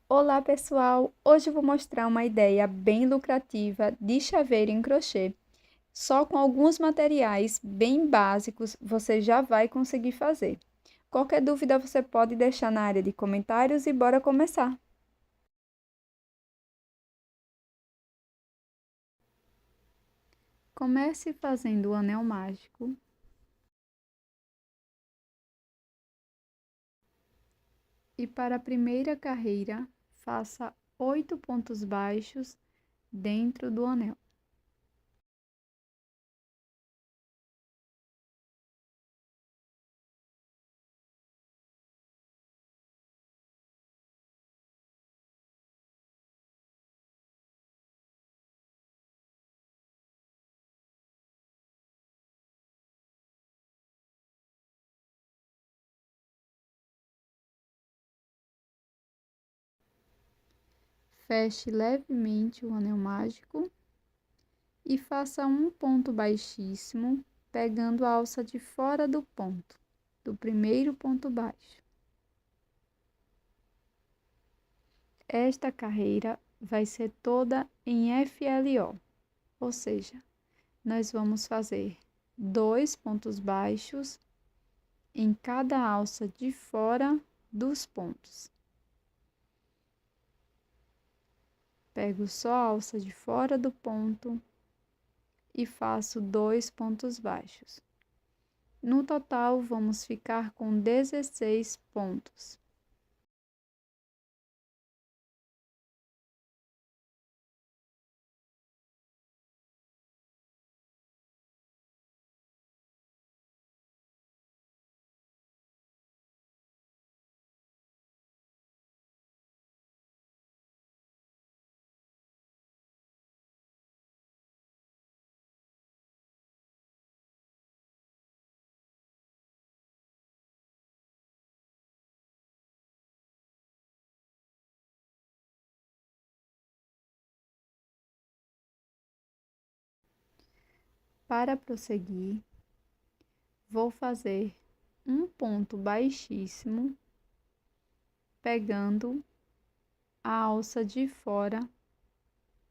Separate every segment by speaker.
Speaker 1: Olá pessoal, hoje eu vou mostrar uma ideia bem lucrativa de chaveiro em crochê. Só com alguns materiais bem básicos você já vai conseguir fazer. Qualquer dúvida você pode deixar na área de comentários e bora começar! Comece fazendo o anel mágico e para a primeira carreira faça 8 pontos baixos dentro do anel. Feche levemente o anel mágico e faça um ponto baixíssimo, pegando a alça de fora do ponto, do primeiro ponto baixo. Esta carreira vai ser toda em FLO, ou seja, nós vamos fazer 2 pontos baixos em cada alça de fora dos pontos. Pego só a alça de fora do ponto e faço 2 pontos baixos. No total, vamos ficar com 16 pontos. Para prosseguir, vou fazer um ponto baixíssimo, pegando a alça de fora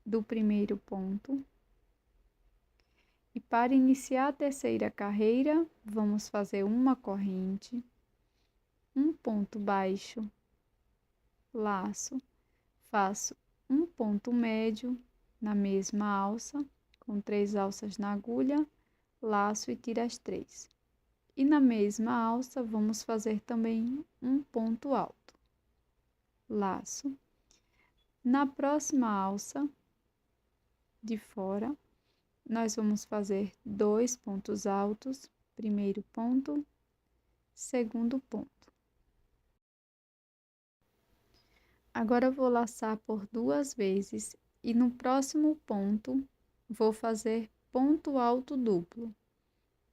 Speaker 1: do primeiro ponto. E para iniciar a terceira carreira, vamos fazer uma corrente, um ponto baixo, laço, faço um ponto médio na mesma alça, com 3 alças na agulha, laço e tiro as 3. E na mesma alça, vamos fazer também um ponto alto, laço. Na próxima alça de fora, nós vamos fazer 2 pontos altos, primeiro ponto, segundo ponto. Agora, eu vou laçar por 2 vezes e no próximo ponto, vou fazer ponto alto duplo,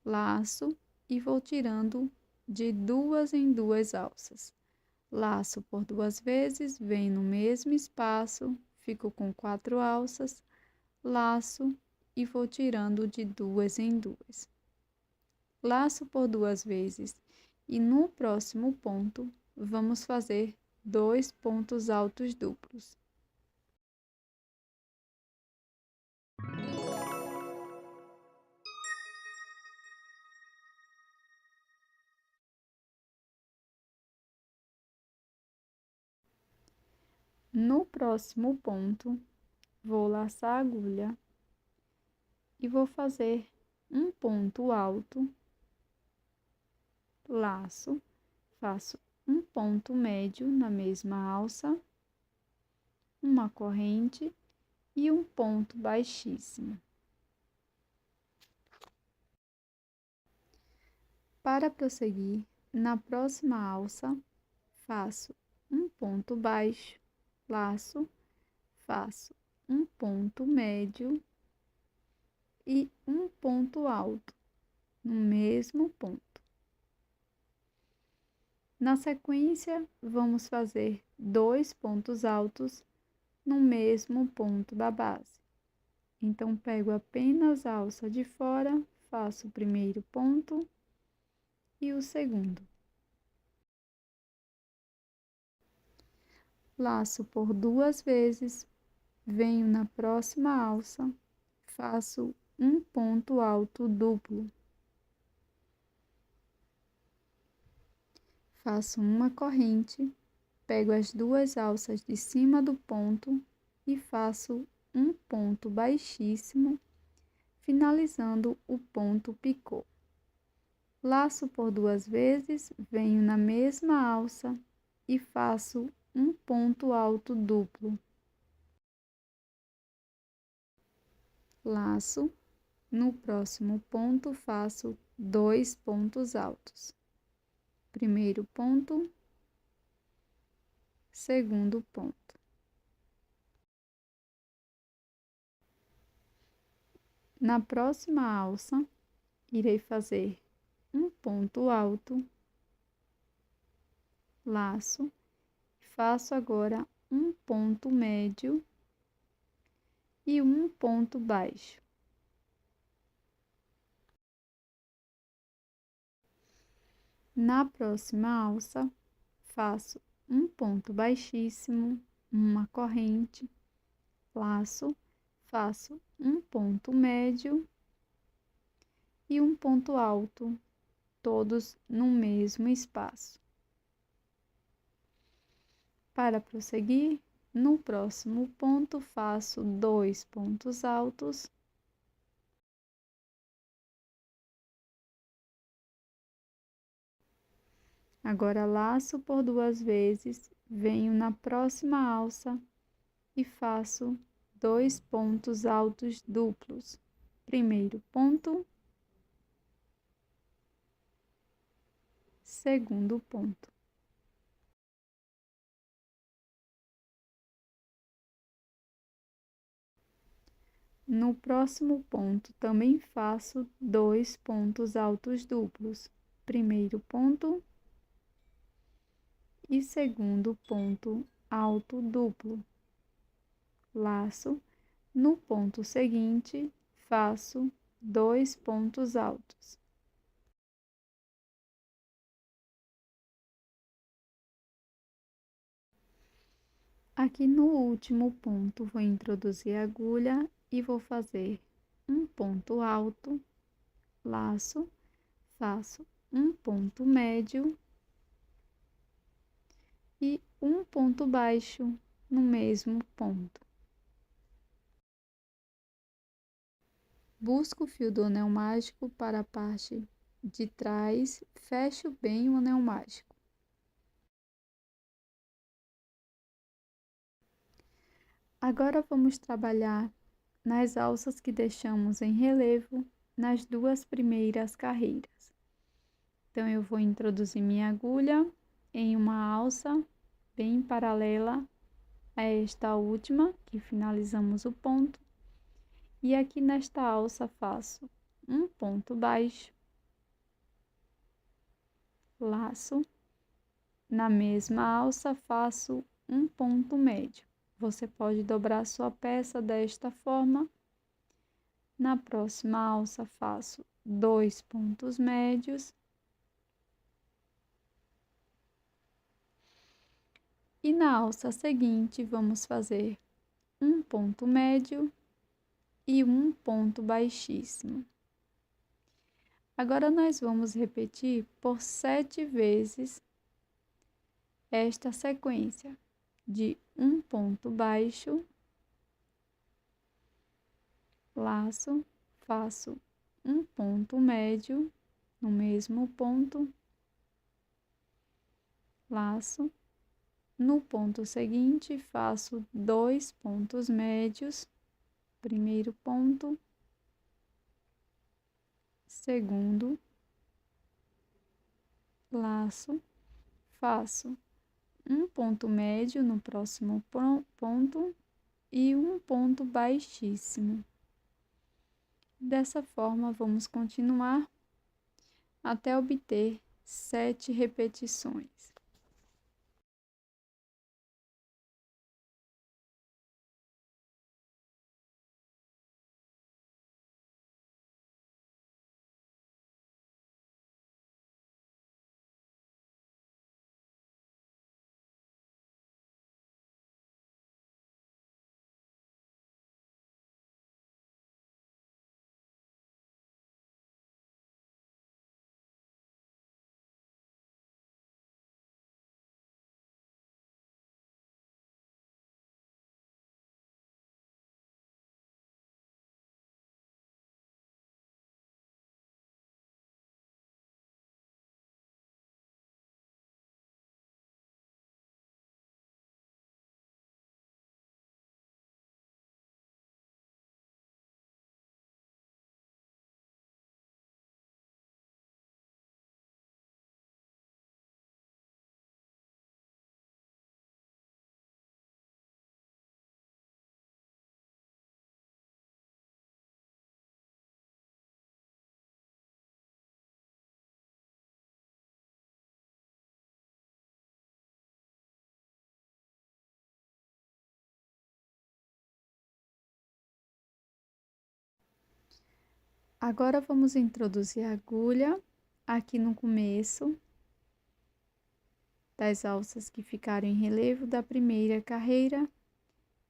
Speaker 1: laço e vou tirando de 2 em 2 alças. Laço por 2 vezes, venho no mesmo espaço, fico com 4 alças, laço e vou tirando de 2 em 2. Laço por 2 vezes e no próximo ponto, vamos fazer 2 pontos altos duplos. No próximo ponto, vou laçar a agulha e vou fazer um ponto alto, laço, faço um ponto médio na mesma alça, uma corrente e um ponto baixíssimo. Para prosseguir, na próxima alça, faço um ponto baixo, laço, faço um ponto médio e um ponto alto no mesmo ponto. Na sequência, vamos fazer 2 pontos altos no mesmo ponto da base. Então, pego apenas a alça de fora, faço o primeiro ponto e o segundo. Laço por 2 vezes, venho na próxima alça, faço um ponto alto duplo. Faço uma corrente, pego as 2 alças de cima do ponto e faço um ponto baixíssimo, finalizando o ponto picô. Laço por 2 vezes, venho na mesma alça e faço um ponto alto duplo. Laço, no próximo ponto faço 2 pontos altos. Primeiro ponto, segundo ponto. Na próxima alça, irei fazer um ponto alto, laço, faço agora um ponto médio e um ponto baixo. Na próxima alça, faço um ponto baixíssimo, uma corrente, laço, faço um ponto médio e um ponto alto, todos no mesmo espaço. Para prosseguir, no próximo ponto faço 2 pontos altos, agora laço por 2 vezes, venho na próxima alça e faço 2 pontos altos duplos. Primeiro ponto, segundo ponto. No próximo ponto, também faço 2 pontos altos duplos. Primeiro ponto e segundo ponto alto duplo. Laço, no ponto seguinte, faço 2 pontos altos. Aqui no último ponto, vou introduzir a agulha e vou fazer um ponto alto, laço, faço um ponto médio e um ponto baixo no mesmo ponto. Busco o fio do anel mágico para a parte de trás, fecho bem o anel mágico. Agora vamos trabalhar nas alças que deixamos em relevo nas 2 primeiras carreiras. Então, eu vou introduzir minha agulha em uma alça bem paralela a esta última, que finalizamos o ponto. E aqui nesta alça faço um ponto baixo, laço, na mesma alça faço um ponto médio. Você pode dobrar sua peça desta forma. Na próxima alça faço 2 pontos médios. E na alça seguinte, vamos fazer um ponto médio e um ponto baixíssimo. Agora, nós vamos repetir por 7 vezes esta sequência de um ponto baixo, laço, faço um ponto médio no mesmo ponto, laço, no ponto seguinte faço 2 pontos médios, primeiro ponto, segundo, laço, faço um ponto médio no próximo ponto e um ponto baixíssimo. Dessa forma, vamos continuar até obter 7 repetições. Agora, vamos introduzir a agulha aqui no começo das alças que ficaram em relevo da primeira carreira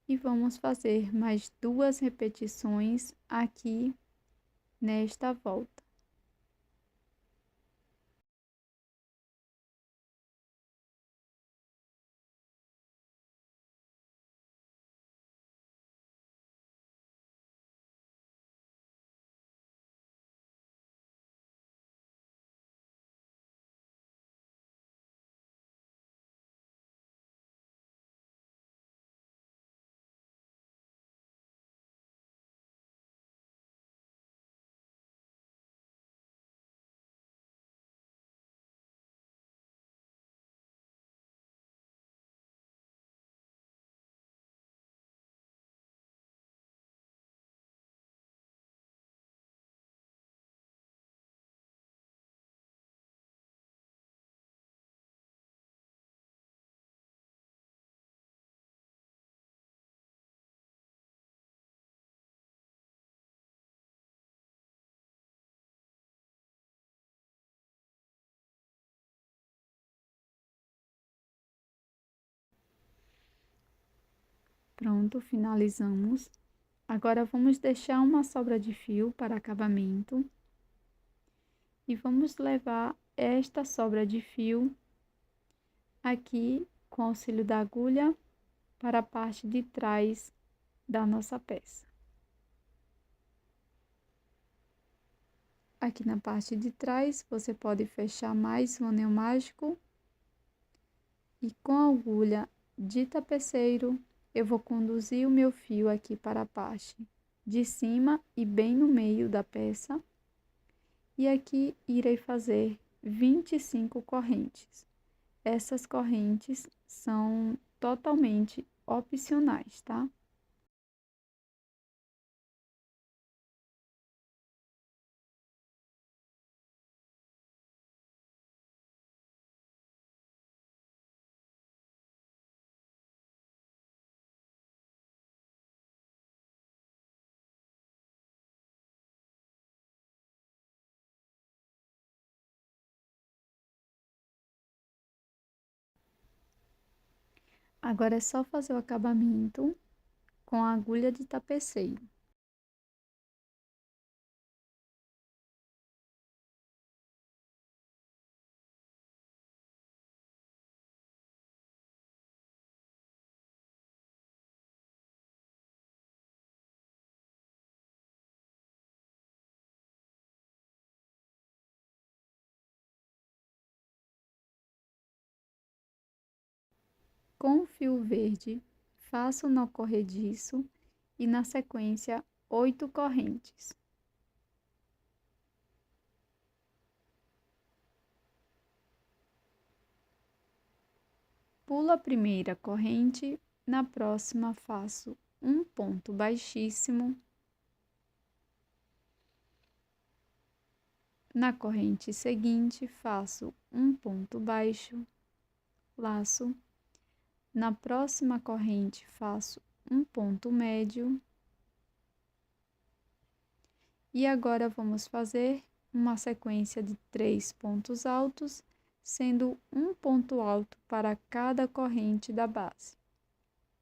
Speaker 1: e vamos fazer mais 2 repetições aqui nesta volta. Pronto, finalizamos. Agora, vamos deixar uma sobra de fio para acabamento. E vamos levar esta sobra de fio aqui, com auxílio da agulha, para a parte de trás da nossa peça. Aqui na parte de trás, você pode fechar mais um anel mágico. E com a agulha de tapeceiro, eu vou conduzir o meu fio aqui para a parte de cima e bem no meio da peça. E aqui irei fazer 25 correntes. Essas correntes são totalmente opcionais, tá? Agora é só fazer o acabamento com a agulha de tapeceiro. Com o fio verde, faço o nó corrediço e, na sequência, 8 correntes. Pulo a primeira corrente, na próxima faço um ponto baixíssimo. Na corrente seguinte, faço um ponto baixo, laço. Na próxima corrente, faço um ponto médio. E agora, vamos fazer uma sequência de 3 pontos altos, sendo um ponto alto para cada corrente da base.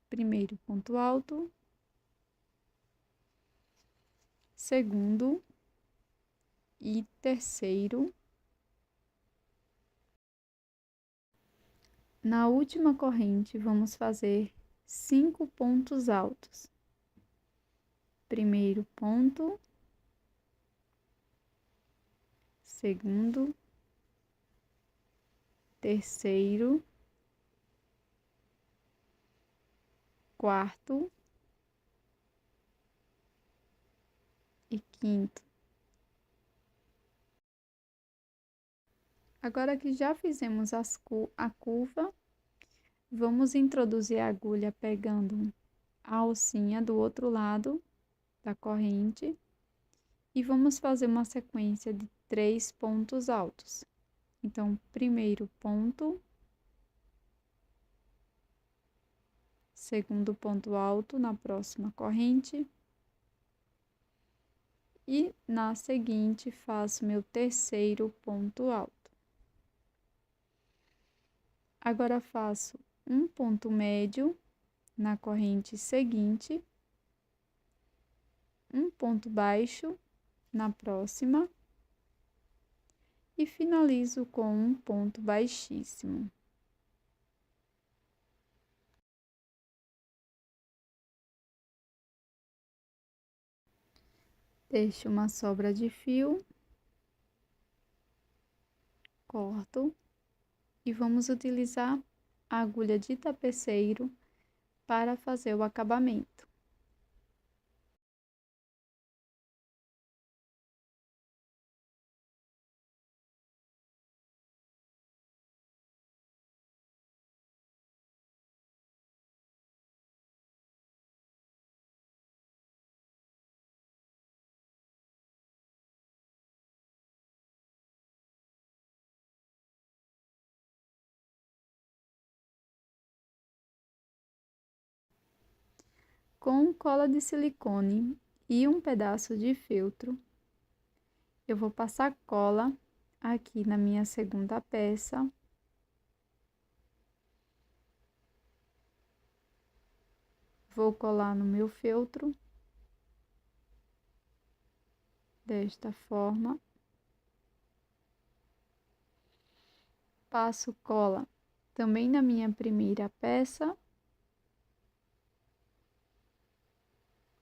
Speaker 1: Primeiro ponto alto, segundo e terceiro. Na última corrente, vamos fazer 5 pontos altos. Primeiro ponto, segundo, terceiro, quarto e quinto. Agora que já fizemos a curva, vamos introduzir a agulha pegando a alcinha do outro lado da corrente e vamos fazer uma sequência de 3 pontos altos. Então, primeiro ponto, segundo ponto alto na próxima corrente e na seguinte faço meu terceiro ponto alto. Agora faço um ponto médio na corrente seguinte, um ponto baixo na próxima e finalizo com um ponto baixíssimo. Deixo uma sobra de fio, corto e vamos utilizar a agulha de tapeceiro para fazer o acabamento. Com cola de silicone e um pedaço de feltro, eu vou passar cola aqui na minha segunda peça. Vou colar no meu feltro, desta forma. Passo cola também na minha primeira peça.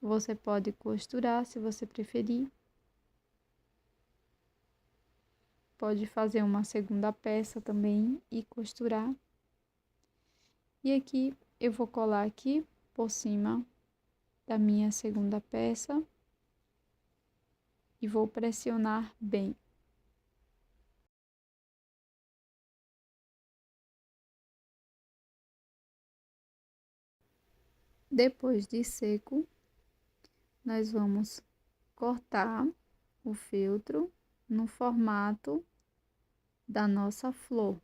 Speaker 1: Você pode costurar se você preferir. Pode fazer uma segunda peça também e costurar. E aqui eu vou colar aqui por cima da minha segunda peça e vou pressionar bem. Depois de seco, nós vamos cortar o feltro no formato da nossa flor.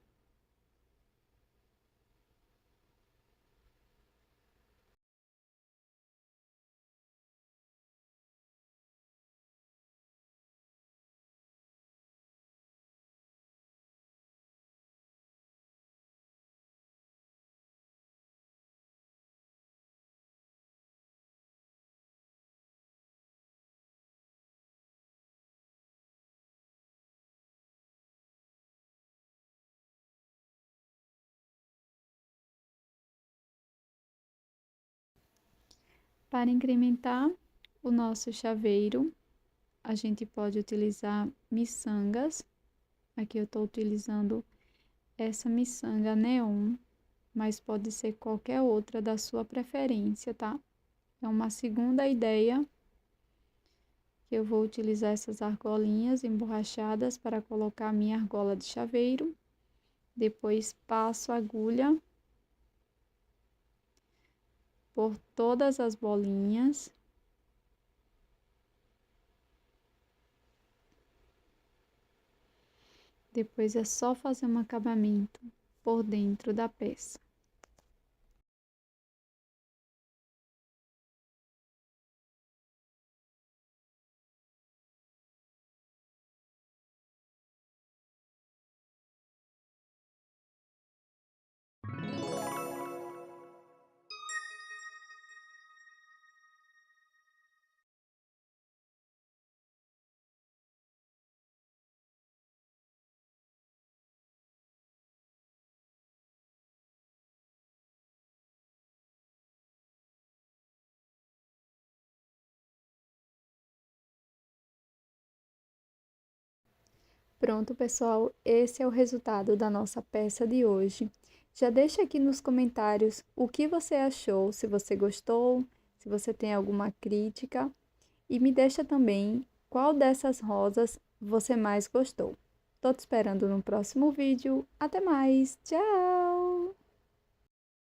Speaker 1: Para incrementar o nosso chaveiro, a gente pode utilizar miçangas. Aqui eu estou utilizando essa miçanga neon, mas pode ser qualquer outra da sua preferência, tá? É uma segunda ideia que eu vou utilizar essas argolinhas emborrachadas para colocar a minha argola de chaveiro. Depois passo a agulha por todas as bolinhas. Depois é só fazer um acabamento por dentro da peça. Pronto, pessoal, esse é o resultado da nossa peça de hoje. Já deixa aqui nos comentários o que você achou, se você gostou, se você tem alguma crítica. E me deixa também qual dessas rosas você mais gostou. Tô te esperando no próximo vídeo. Até mais! Tchau!